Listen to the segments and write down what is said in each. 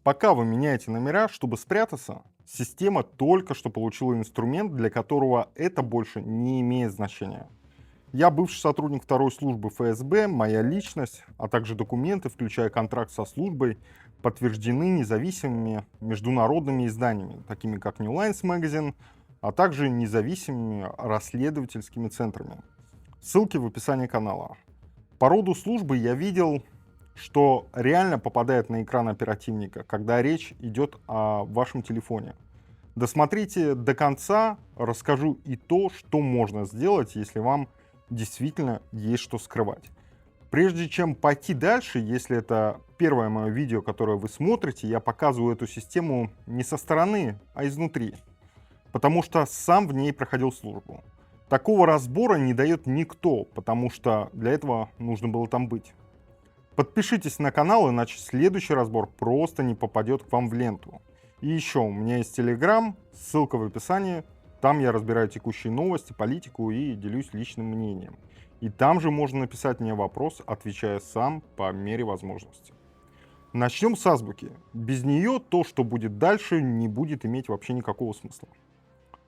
Пока вы меняете номера, чтобы спрятаться, система только что получила инструмент, для которого это больше не имеет значения. Я бывший сотрудник второй службы ФСБ, моя личность, а также документы, включая контракт со службой, подтверждены независимыми международными изданиями, такими как New Lines Magazine, а также независимыми расследовательскими центрами. Ссылки в описании канала. По роду службы я видел, что реально попадает на экран оперативника, когда речь идет о вашем телефоне. Досмотрите до конца, расскажу и то, что можно сделать, если вам действительно есть что скрывать. Прежде чем пойти дальше, если это первое мое видео, которое вы смотрите, я показываю эту систему не со стороны, а изнутри, потому что сам в ней проходил службу. Такого разбора не дает никто, потому что для этого нужно было там быть. Подпишитесь на канал, иначе следующий разбор просто не попадет к вам в ленту. И еще, у меня есть Telegram, ссылка в описании. Там я разбираю текущие новости, политику и делюсь личным мнением. И там же можно написать мне вопрос, отвечая сам по мере возможности. Начнем с азбуки. Без нее то, что будет дальше, не будет иметь вообще никакого смысла.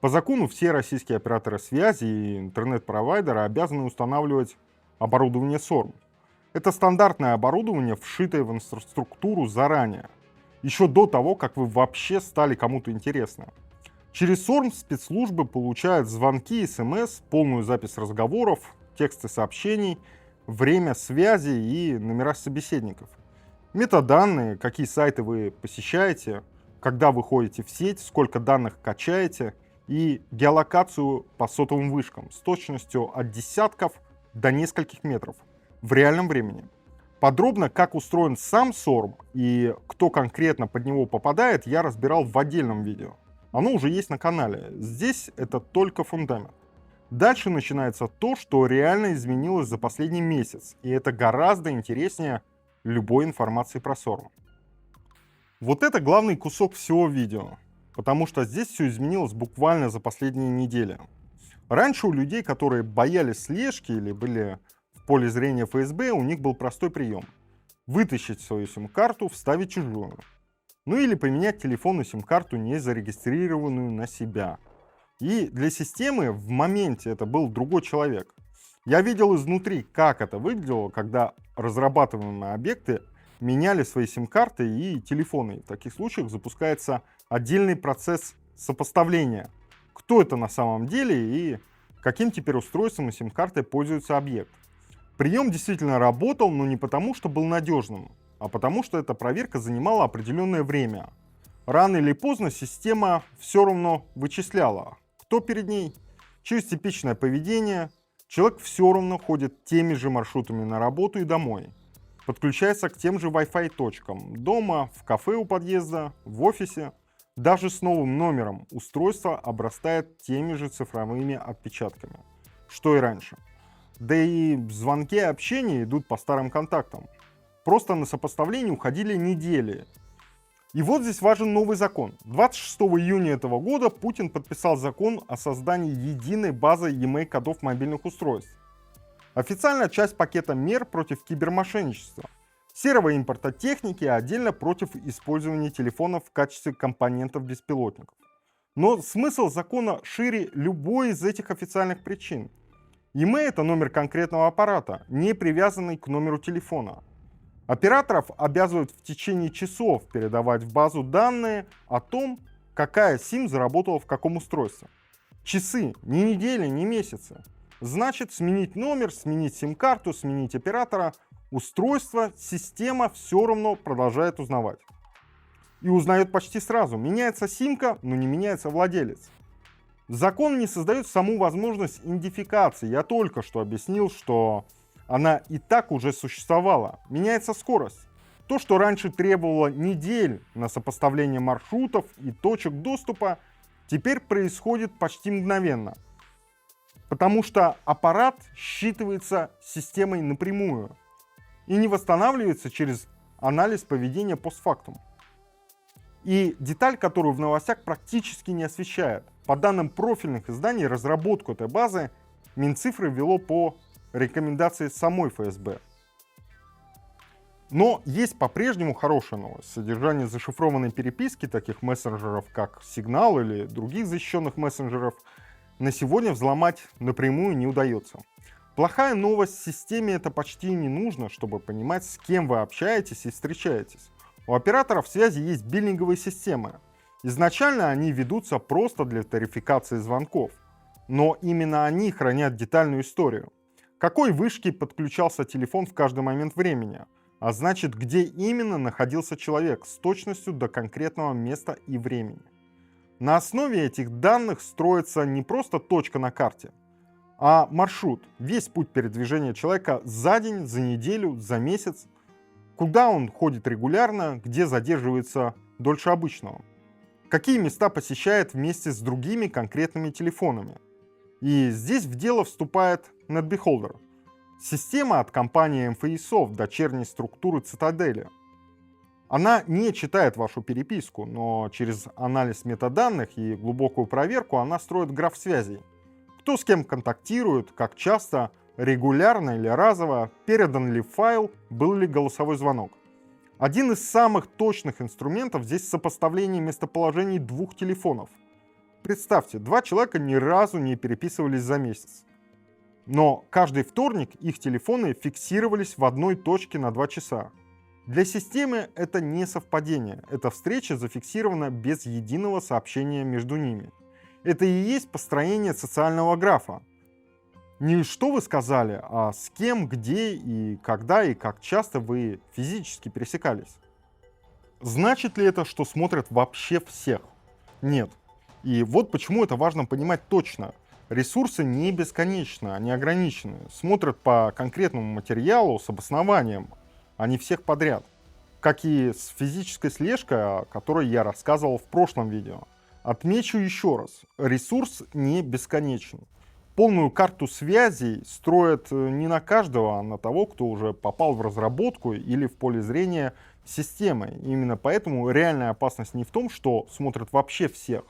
По закону все российские операторы связи и интернет-провайдеры обязаны устанавливать оборудование SORM. Это стандартное оборудование, вшитое в инфраструктуру заранее, еще до того, как вы вообще стали кому-то интересны. Через SORM спецслужбы получают звонки, СМС, полную запись разговоров, тексты сообщений, время связи и номера собеседников. Метаданные, какие сайты вы посещаете, когда вы ходите в сеть, сколько данных качаете, и геолокацию по сотовым вышкам с точностью от десятков до нескольких метров в реальном времени. Подробно, как устроен сам SORM и кто конкретно под него попадает, я разбирал в отдельном видео. Оно уже есть на канале. Здесь это только фундамент. Дальше начинается то, что реально изменилось за последний месяц, и это гораздо интереснее любой информации про SORM. Вот это главный кусок всего видео, потому что здесь все изменилось буквально за последние недели. Раньше у людей, которые боялись слежки или были в поле зрения ФСБ, у них был простой прием. Вытащить свою сим-карту, вставить чужую. Ну или поменять телефонную сим-карту, не зарегистрированную на себя. И для системы в моменте это был другой человек. Я видел изнутри, как это выглядело, когда разрабатываемые объекты меняли свои сим-карты и телефоны. В таких случаях запускается отдельный процесс сопоставления. Кто это на самом деле и каким теперь устройством и сим-картой пользуется объект. Прием действительно работал, но не потому, что был надежным, а потому, что эта проверка занимала определенное время. Рано или поздно система все равно вычисляла, кто перед ней. Через типичное поведение человек все равно ходит теми же маршрутами на работу и домой. Подключается к тем же Wi-Fi точкам. Дома, в кафе у подъезда, в офисе. Даже с новым номером устройство обрастает теми же цифровыми отпечатками, что и раньше. Да и звонки и общение идут по старым контактам. Просто на сопоставление уходили недели. И вот здесь важен новый закон. 26 июня этого года Путин подписал закон о создании единой базы e-mail-кодов мобильных устройств. Официально часть пакета мер против кибермошенничества, серого импорта техники, а отдельно против использования телефонов в качестве компонентов беспилотников. Но смысл закона шире любой из этих официальных причин. E-mail — это номер конкретного аппарата, не привязанный к номеру телефона. Операторов обязывают в течение часов передавать в базу данные о том, какая сим заработала в каком устройстве. Часы, ни недели, ни месяцы. Значит, сменить номер, сменить сим-карту, сменить оператора, устройство, система все равно продолжает узнавать. И узнает почти сразу. Меняется симка, но не меняется владелец. Закон не создает саму возможность идентификации. Я только что объяснил, что она и так уже существовала. Меняется скорость. То, что раньше требовало недель на сопоставление маршрутов и точек доступа, теперь происходит почти мгновенно. Потому что аппарат считывается системой напрямую и не восстанавливается через анализ поведения постфактум. И деталь, которую в новостях практически не освещают. По данным профильных изданий, разработку этой базы Минцифры вело по рекомендации самой ФСБ. Но есть по-прежнему хорошая новость. Содержание зашифрованной переписки таких мессенджеров, как Signal или других защищенных мессенджеров, на сегодня взломать напрямую не удается. Плохая новость: системе это почти не нужно, чтобы понимать, с кем вы общаетесь и встречаетесь. У операторов связи есть биллинговые системы. Изначально они ведутся просто для тарификации звонков, но именно они хранят детальную историю. К какой вышке подключался телефон в каждый момент времени, а значит, где именно находился человек с точностью до конкретного места и времени. На основе этих данных строится не просто точка на карте, а маршрут, весь путь передвижения человека за день, за неделю, за месяц, куда он ходит регулярно, где задерживается дольше обычного, какие места посещает вместе с другими конкретными телефонами. И здесь в дело вступает NetBeholder, система от компании MFA Soft, дочерней структуры Цитадели. Она не читает вашу переписку, но через анализ метаданных и глубокую проверку она строит граф связей. Кто с кем контактирует, как часто, регулярно или разово, передан ли файл, был ли голосовой звонок. Один из самых точных инструментов здесь сопоставление местоположений двух телефонов. Представьте, два человека ни разу не переписывались за месяц. Но каждый вторник их телефоны фиксировались в одной точке на 2 часа. Для системы это не совпадение, эта встреча зафиксирована без единого сообщения между ними. Это и есть построение социального графа. Не что вы сказали, а с кем, где и когда и как часто вы физически пересекались. Значит ли это, что смотрят вообще всех? Нет. И вот почему это важно понимать точно. Ресурсы не бесконечны, они ограничены. Смотрят по конкретному материалу с обоснованием, а не всех подряд. Как и с физической слежкой, о которой я рассказывал в прошлом видео. Отмечу еще раз, ресурс не бесконечен. Полную карту связей строят не на каждого, а на того, кто уже попал в разработку или в поле зрения системы. Именно поэтому реальная опасность не в том, что смотрят вообще всех,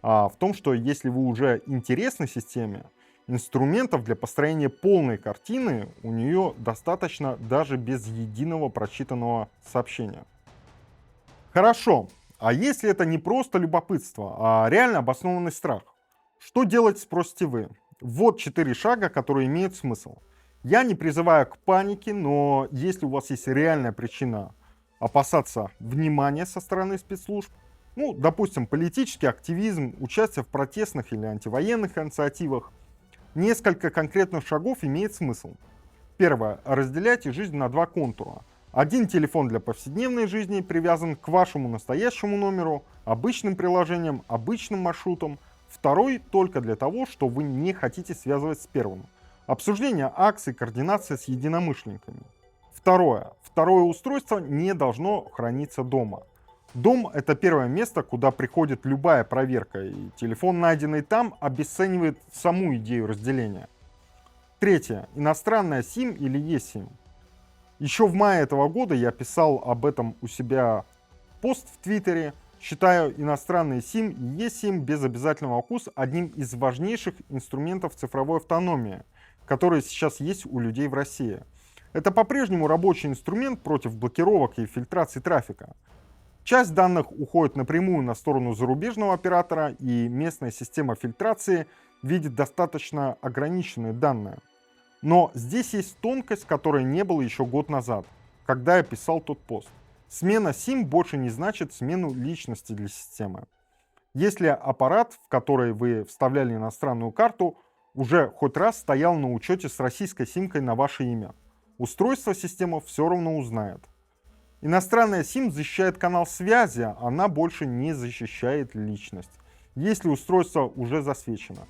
а в том, что если вы уже интересны системе, инструментов для построения полной картины у нее достаточно даже без единого прочитанного сообщения. Хорошо, а если это не просто любопытство, а реально обоснованный страх? Что делать, спросите вы? Вот 4 шага, которые имеют смысл. Я не призываю к панике, но если у вас есть реальная причина опасаться внимания со стороны спецслужб, допустим, политический активизм, участие в протестных или антивоенных инициативах, несколько конкретных шагов имеет смысл. Первое. Разделяйте жизнь на 2 контура. Один телефон для повседневной жизни привязан к вашему настоящему номеру, обычным приложением, обычным маршрутом. Второй только для того, что вы не хотите связывать с первым. Обсуждение акций, координация с единомышленниками. Второе. Второе устройство не должно храниться дома. Дом — это первое место, куда приходит любая проверка, и телефон, найденный там, обесценивает саму идею разделения. Третье. Иностранная SIM или eSIM. Еще в мае этого года я писал об этом у себя пост в Твиттере. Считаю иностранные SIM и eSIM без обязательного укуса одним из важнейших инструментов цифровой автономии, которые сейчас есть у людей в России. Это по-прежнему рабочий инструмент против блокировок и фильтрации трафика. Часть данных уходит напрямую на сторону зарубежного оператора, и местная система фильтрации видит достаточно ограниченные данные. Но здесь есть тонкость, которой не было еще год назад, когда я писал тот пост. Смена SIM больше не значит смену личности для системы. Если аппарат, в который вы вставляли иностранную карту, уже хоть раз стоял на учете с российской симкой на ваше имя, устройство система все равно узнает. Иностранная SIM защищает канал связи, она больше не защищает личность, если устройство уже засвечено.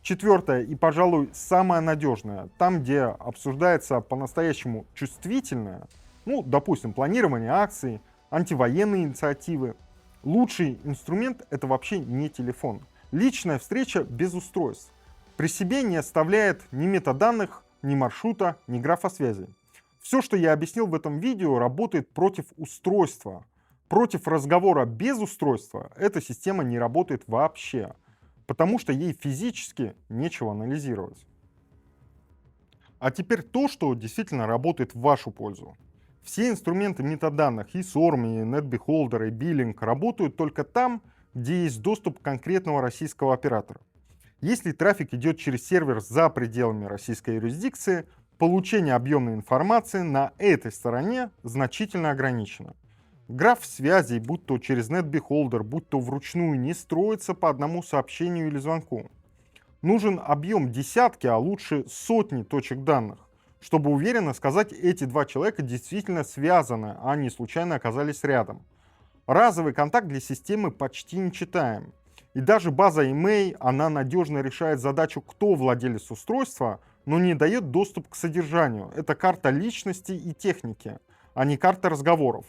Четвертое и, пожалуй, самое надежное, там, где обсуждается по-настоящему чувствительное, допустим, планирование акций, антивоенные инициативы. Лучший инструмент — это вообще не телефон. Личная встреча без устройств. При себе не оставляет ни метаданных, ни маршрута, ни графа связи. Все, что я объяснил в этом видео, работает против устройства. Против разговора без устройства эта система не работает вообще, потому что ей физически нечего анализировать. А теперь то, что действительно работает в вашу пользу. Все инструменты метаданных и SORM, и NetBeholder, и Billing работают только там, где есть доступ конкретного российского оператора. Если трафик идет через сервер за пределами российской юрисдикции, получение объемной информации на этой стороне значительно ограничено. Граф связей, будь то через NetBeholder, будь то вручную, не строится по одному сообщению или звонку. Нужен объем десятки, а лучше сотни точек данных, чтобы уверенно сказать, эти два человека действительно связаны, а не случайно оказались рядом. Разовый контакт для системы почти не читаем. И даже база email, она надежно решает задачу, кто владелец устройства, но не дает доступ к содержанию. Это карта личности и техники, а не карта разговоров.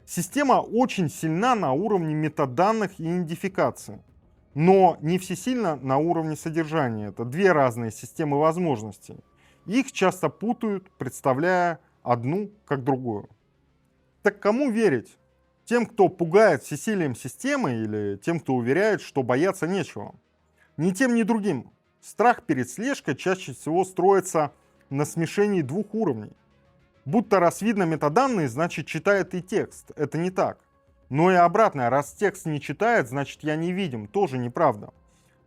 Система очень сильна на уровне метаданных и идентификации, но не всесильна на уровне содержания. Это две разные системы возможностей. Их часто путают, представляя одну как другую. Так кому верить? Тем, кто пугает всесилием системы, или тем, кто уверяет, что бояться нечего? Ни тем, ни другим. Страх перед слежкой чаще всего строится на смешении двух уровней. Будто раз видно метаданные, значит читает и текст. Это не так. Но и обратное, раз текст не читает, значит я не видим. Тоже неправда.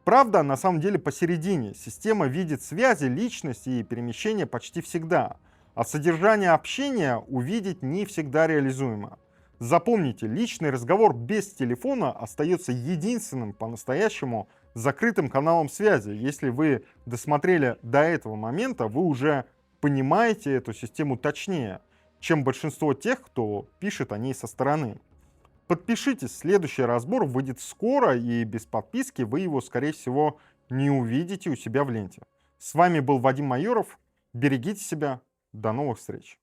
Правда на самом деле посередине. Система видит связи, личности и перемещения почти всегда. А содержание общения увидеть не всегда реализуемо. Запомните, личный разговор без телефона остается единственным по-настоящему закрытым каналом связи. Если вы досмотрели до этого момента, вы уже понимаете эту систему точнее, чем большинство тех, кто пишет о ней со стороны. Подпишитесь, следующий разбор выйдет скоро, и без подписки вы его, скорее всего, не увидите у себя в ленте. С вами был Вадим Майоров. Берегите себя. До новых встреч.